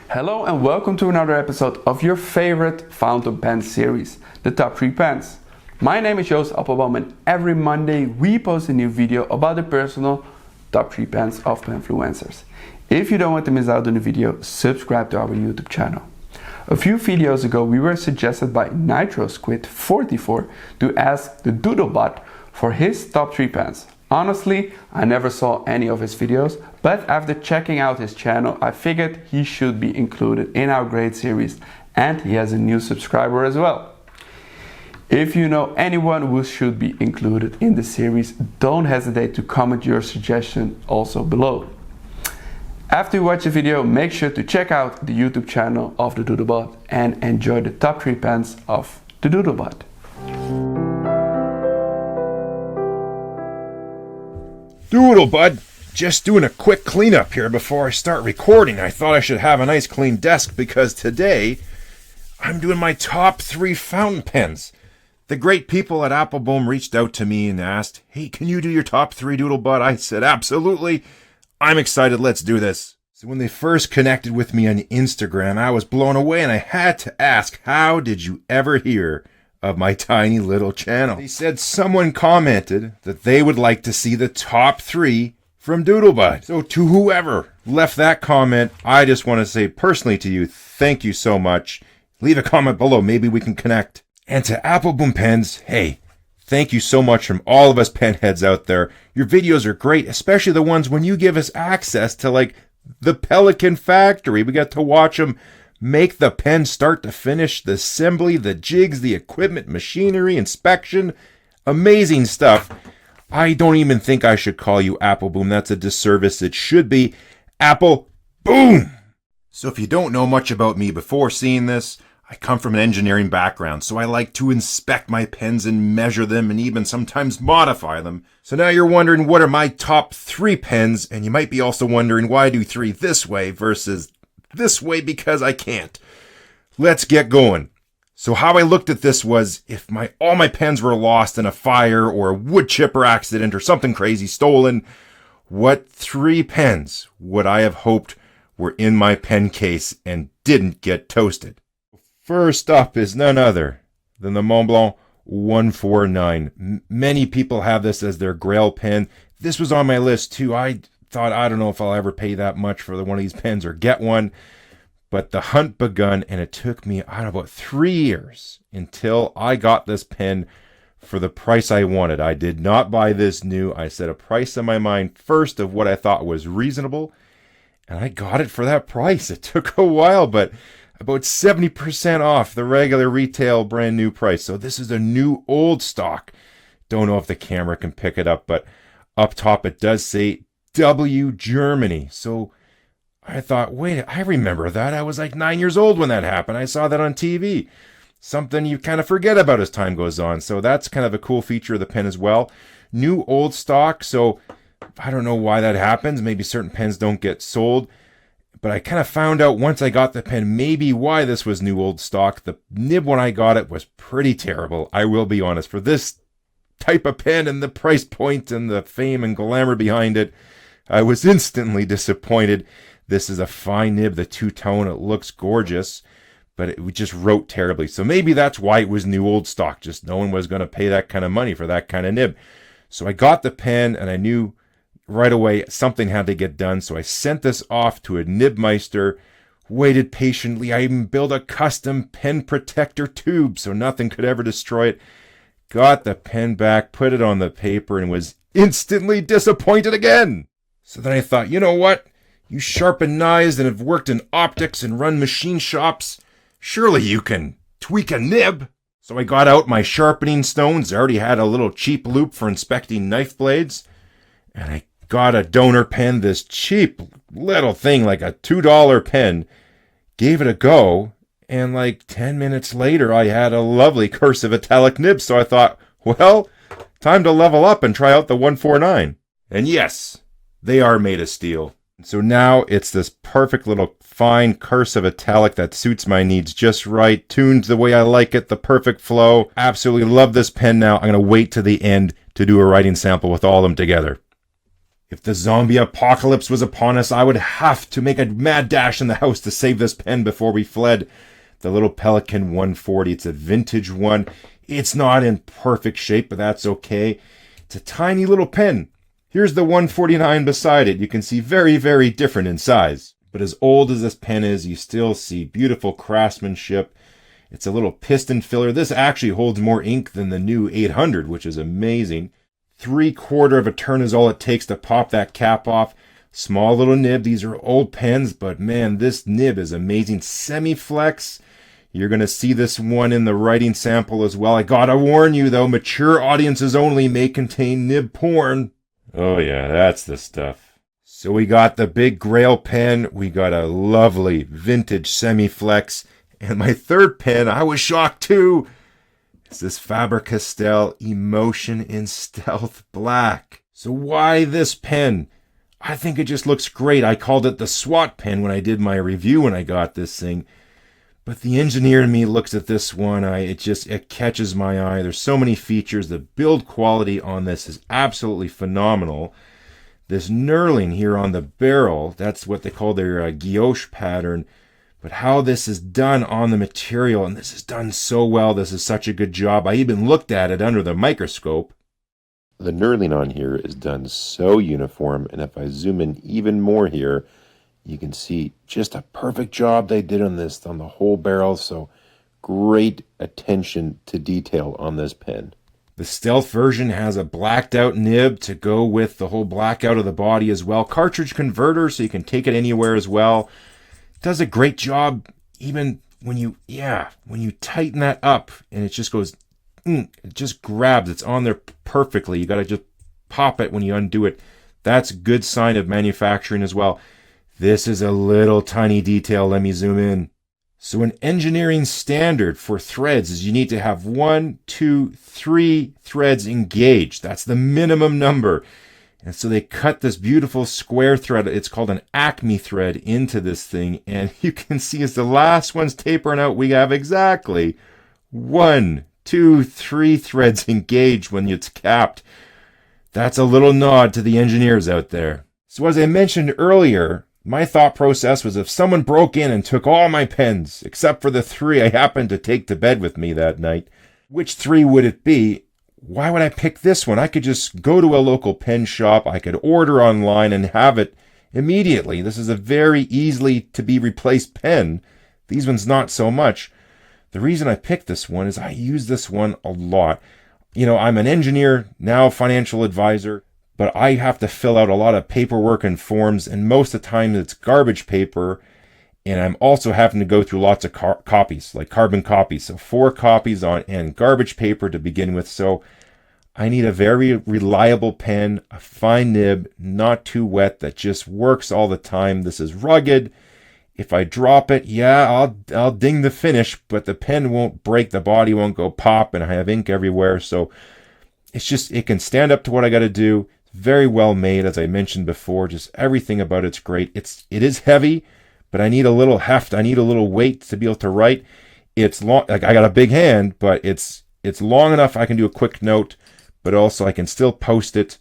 Hello and welcome to another episode of your favorite fountain pen series, the top 3 pens. My name is Appelboom and every Monday we post a new video about the personal top 3 pens of penfluencers. If you don't want to miss out on the video, subscribe to our YouTube channel. A few videos ago we were suggested by NitroSquid44 to ask the Doodlebud for his top 3 pens. Honestly, I never saw any of his videos, but after checking out his channel, I figured he should be included in our great series, and he has a new subscriber as well. If you know anyone who should be included in the series, don't hesitate to comment your suggestion also below. After you watch the video, make sure to check out the YouTube channel of the Doodlebud and enjoy the top 3 pens of the Doodlebud. Doodlebud, just doing a quick cleanup here before I start recording. I thought I should have a nice clean desk because today I'm doing my top 3 fountain pens. The great people at Appelboom reached out to me and asked, hey, can you do your top 3, Doodlebud? I said, absolutely. I'm excited. Let's do this. So when they first connected with me on Instagram, I was blown away and I had to ask, how did you ever hear of my tiny little channel? They said someone commented that they would like to see the top 3 from Doodlebud. So to whoever left that comment, I just want to say personally to you, thank you so much. Leave a comment below, maybe we can connect. And to Appelboom Pens, hey, thank you so much from all of us pen heads out there. Your videos are great, especially the ones when you give us access to like the Pelikan factory. We got to watch them make the pen start to finish, the assembly, the jigs, the equipment, machinery, inspection. Amazing stuff. I don't even think I should call you Appelboom. That's a disservice. It should be Appelboom. So if you don't know much about me before seeing this, I come from an engineering background, so I like to inspect my pens and measure them and even sometimes modify them. So now you're wondering, what are my top 3 pens? And you might be also wondering, why do 3 this way versus this way? Because I can't. Let's get going. So how I looked at this was, if all my pens were lost in a fire or a wood chipper accident or something crazy stolen, what 3 pens would I have hoped were in my pen case and didn't get toasted? First up is none other than the Montblanc 149. Many people have this as their grail pen. This was on my list too. I thought, I don't know if I'll ever pay that much for one of these pens or get one. But the hunt begun, and it took me, I don't know, about 3 years until I got this pen for the price I wanted. I did not buy this new. I set a price in my mind first of what I thought was reasonable, and I got it for that price. It took a while, but about 70% off the regular retail brand new price. So this is a new old stock. Don't know if the camera can pick it up, but up top it does say W Germany. So I thought, wait, I remember that. I was like 9 years old when that happened. I saw that on TV. Something you kind of forget about as time goes on. So that's kind of a cool feature of the pen as well. New old stock. So I don't know why that happens. Maybe certain pens don't get sold. But I kind of found out once I got the pen maybe why this was new old stock. The nib when I got it was pretty terrible. I will be honest. For this type of pen and the price point and the fame and glamour behind it, I was instantly disappointed. This is a fine nib, the two-tone. It looks gorgeous, but it just wrote terribly. So maybe that's why it was new old stock. Just no one was going to pay that kind of money for that kind of nib. So I got the pen and I knew right away something had to get done. So I sent this off to a nibmeister, waited patiently. I even built a custom pen protector tube so nothing could ever destroy it. Got the pen back, put it on the paper, and was instantly disappointed again. So then I thought, you know what? You sharpen knives and have worked in optics and run machine shops. Surely you can tweak a nib. So I got out my sharpening stones. I already had a little cheap loop for inspecting knife blades. And I got a donor pen, this cheap little thing, like a $2 pen. Gave it a go. And like 10 minutes later, I had a lovely cursive italic nib. So I thought, well, time to level up and try out the 149. And yes, they are made of steel. So now it's this perfect little fine cursive italic that suits my needs just right, tuned the way I like it, the perfect flow. Absolutely love this pen now. I'm going to wait to the end to do a writing sample with all of them together. If the zombie apocalypse was upon us, I would have to make a mad dash in the house to save this pen before we fled. The little Pelikan 140, it's a vintage one. It's not in perfect shape, but that's okay. It's a tiny little pen. Here's the 149 beside it. You can see very, very different in size. But as old as this pen is, you still see beautiful craftsmanship. It's a little piston filler. This actually holds more ink than the new 800, which is amazing. 3/4 of a turn is all it takes to pop that cap off. Small little nib. These are old pens, but man, this nib is amazing. Semi-flex. You're going to see this one in the writing sample as well. I gotta warn you though, mature audiences only may contain nib porn. Oh yeah, that's the stuff. So we got the big Grail pen. We got a lovely vintage semi-flex. And my third pen, I was shocked too. It's this Faber Castell Emotion in Stealth Black. So why this pen? I think it just looks great. I called it the SWAT pen when I did my review when I got this thing. But the engineer in me looks at this one. It catches my eye. There's so many features. The build quality on this is absolutely phenomenal. This knurling here on the barrel, that's what they call their guilloche pattern. But how this is done on the material, and this is done so well. This is such a good job. I even looked at it under the microscope. The knurling on here is done so uniform, and if I zoom in even more here, you can see just a perfect job they did on this, on the whole barrel. So great attention to detail on this pen. The Stealth version has a blacked out nib to go with the whole blackout of the body as well. Cartridge converter, so you can take it anywhere as well. Does a great job even when you tighten that up and it just goes, it just grabs. It's on there perfectly. You got to just pop it when you undo it. That's a good sign of manufacturing as well. This is a little tiny detail. Let me zoom in. So an engineering standard for threads is you need to have 1, 2, 3 threads engaged. That's the minimum number. And so they cut this beautiful square thread. It's called an Acme thread into this thing. And you can see as the last one's tapering out, we have exactly 1, 2, 3 threads engaged when it's capped. That's a little nod to the engineers out there. So as I mentioned earlier, my thought process was if someone broke in and took all my pens, except for the 3 I happened to take to bed with me that night, which 3 would it be? Why would I pick this one? I could just go to a local pen shop. I could order online and have it immediately. This is a very easily to be replaced pen. These ones not so much. The reason I picked this one is I use this one a lot. You know, I'm an engineer, now financial advisor, but I have to fill out a lot of paperwork and forms, and most of the time it's garbage paper, and I'm also having to go through lots of copies, like carbon copies. So 4 copies on and garbage paper to begin with. So I need a very reliable pen, a fine nib, not too wet, that just works all the time. This is rugged. If I drop it, yeah, I'll ding the finish, but the pen won't break, the body won't go pop, and I have ink everywhere. So it's just, it can stand up to what I got to do. Very well made, as I mentioned before. Just everything about it's great. It is heavy, but I need a little heft. I need a little weight to be able to write. It's long, like I got a big hand, but it's long enough I can do a quick note, but also I can still post it,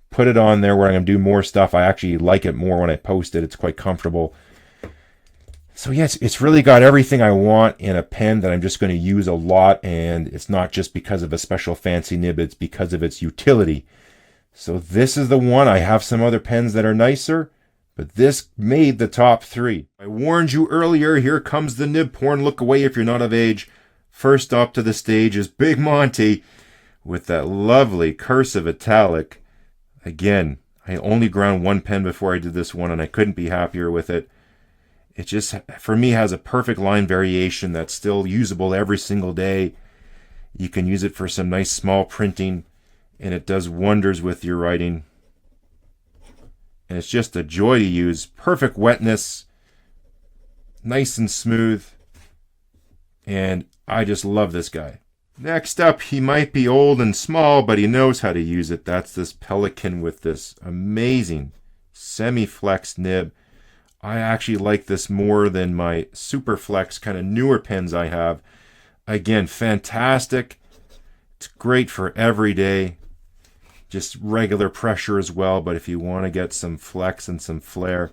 put it on there where I'm going to do more stuff. I actually like it more when I post it. It's quite comfortable. So yes, it's really got everything I want in a pen that I'm just going to use a lot, and it's not just because of a special fancy nib, it's because of its utility. So this is the one. I have some other pens that are nicer, but this made the top 3. I warned you earlier, here comes the nib porn. Look away if you're not of age. First up to the stage is Big Monty with that lovely cursive italic. Again, I only ground 1 pen before I did this one, and I couldn't be happier with it. It just, for me, has a perfect line variation that's still usable every single day. You can use it for some nice small printing, and it does wonders with your writing. And it's just a joy to use. Perfect wetness, nice and smooth, and I just love this guy. Next up, he might be old and small, but he knows how to use it. That's this Pelikan with this amazing semi-flex nib. I actually like this more than my super flex kind of newer pens I have. Again, fantastic. It's great for every day. just regular pressure as well, but if you want to get some flex and some flare,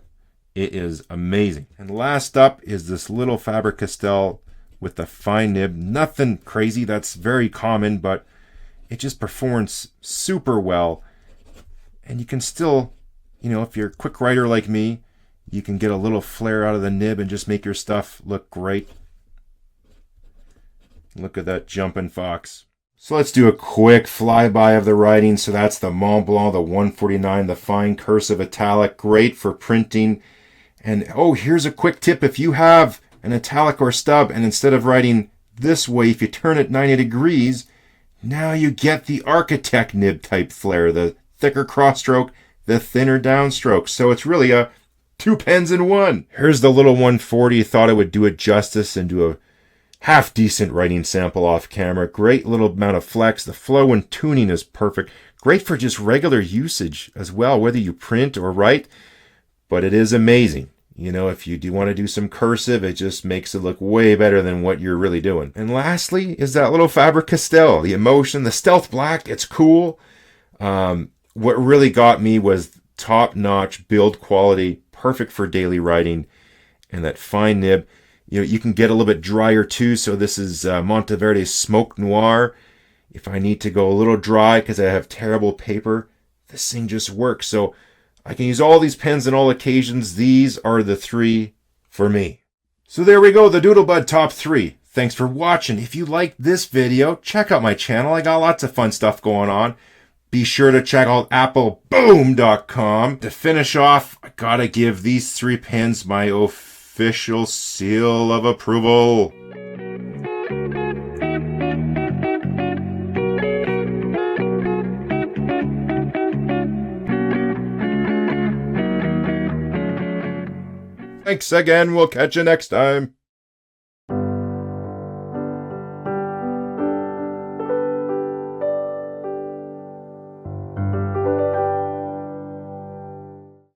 it is amazing. And last up is this little Faber Castell with the fine nib. Nothing crazy, that's very common, but it just performs super well. And you can still, if you're a quick writer like me, you can get a little flare out of the nib and just make your stuff look great. Look at that jumping fox. So let's do a quick flyby of the writing. So that's the Montblanc, the 149, the fine cursive italic, great for printing. And here's a quick tip. If you have an italic or stub, and instead of writing this way, if you turn it 90 degrees, now you get the architect nib type flare, the thicker cross stroke, the thinner downstroke. So it's really a 2 pens in one. Here's the little 140. Thought I would do it justice and do a half decent writing sample off camera. Great little amount of flex. The flow and tuning is perfect. Great for just regular usage as well, whether you print or write. But it is amazing. If you do want to do some cursive, it just makes it look way better than what you're really doing. And lastly is that little Faber Castell, the Emotion, the Stealth Black. It's cool. What really got me was top-notch build quality, perfect for daily writing, and that fine nib. You can get a little bit drier too. So this is Monteverde Smoke Noir. If I need to go a little dry because I have terrible paper, this thing just works. So I can use all these pens on all occasions. These are the 3 for me. So there we go, the Doodlebud top 3. Thanks for watching. If you liked this video, check out my channel. I got lots of fun stuff going on. Be sure to check out Appelboom.com. To finish off, I gotta give these 3 pens my official seal of approval. Thanks again. We'll catch you next time.